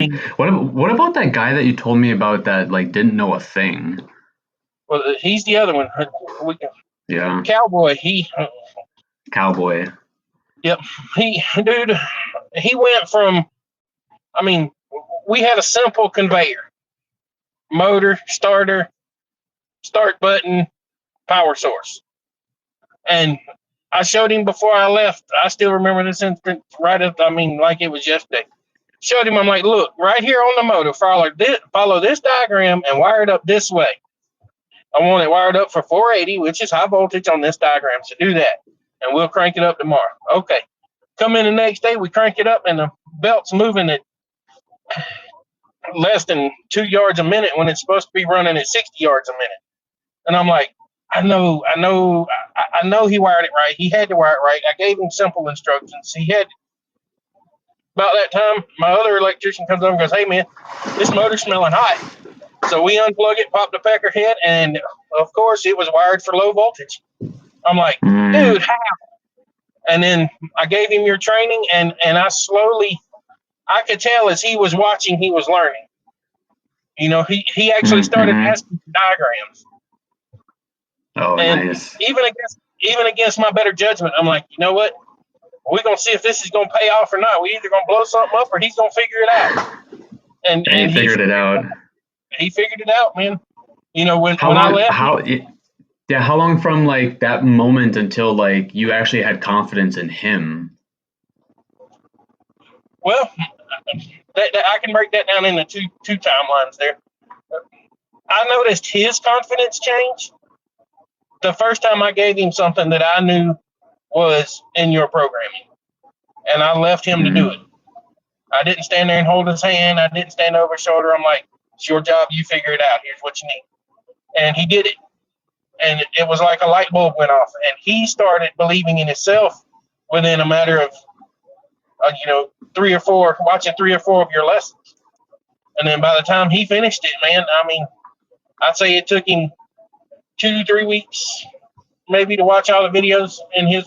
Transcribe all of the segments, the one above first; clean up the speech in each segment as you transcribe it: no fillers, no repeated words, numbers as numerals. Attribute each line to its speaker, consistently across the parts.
Speaker 1: mean,
Speaker 2: What about that guy that you told me about that like didn't know a thing?
Speaker 1: well, he's the other one.
Speaker 2: Yeah,
Speaker 1: Cowboy,
Speaker 2: Cowboy.
Speaker 1: yep, dude, he went from, I mean, we had a simple conveyor, motor, starter, start button, power source. And I showed him before I left. I still remember this instance like it was yesterday. Showed him, I'm like, look, right here on the motor, follow this diagram and wire it up this way. I want it wired up for 480, which is high voltage on this diagram. So do that, and we'll crank it up tomorrow. Okay. Come in the next day, we crank it up, and the belt's moving at less than 2 yards a minute when it's supposed to be running at 60 yards a minute. And I'm like, I know he wired it right. He had to wire it right. I gave him simple instructions. About that time, my other electrician comes over and goes, hey, man, this motor's smelling hot. So we unplug it, pop the pecker head, and of course it was wired for low voltage. I'm like, dude, how? And then I gave him your training, and I could tell as he was watching, he was learning. You know, he actually started asking for diagrams.
Speaker 2: Oh,
Speaker 1: And
Speaker 2: nice.
Speaker 1: even against my better judgment, I'm like, you know what? We're gonna see if this is gonna pay off or not. We either gonna blow something up or he's gonna figure it out. And
Speaker 2: he figured it out.
Speaker 1: He figured it out, man. You know, when I left,
Speaker 2: how long from like that moment until like you actually had confidence in him?
Speaker 1: Well, that I can break that down into two timelines there. I noticed his confidence change the first time I gave him something that I knew was in your programming, and I left him to do it. I didn't stand there and hold his hand. I didn't stand over his shoulder. I'm like, it's your job. You figure it out. Here's what you need. And he did it. And it was like a light bulb went off. And he started believing in himself within a matter of, 3 or 4, watching 3 or 4 of your lessons. And then by the time he finished it, man, I mean, I'd say it took him 2-3 weeks maybe to watch all the videos in his,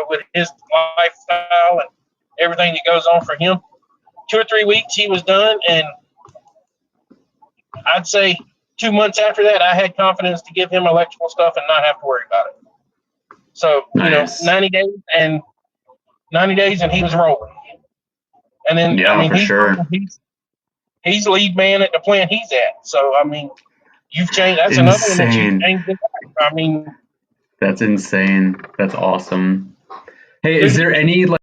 Speaker 1: with his lifestyle and everything that goes on for him. 2 or 3 weeks he was done, and I'd say 2 months after that I had confidence to give him electrical stuff and not have to worry about it. So
Speaker 2: Nice.
Speaker 1: 90 days and he was rolling. And then
Speaker 2: for sure.
Speaker 1: He's lead man at the plant he's at. So I mean, you've changed. That's another one that you've changed. I mean,
Speaker 2: that's insane. That's awesome. Hey, is there any like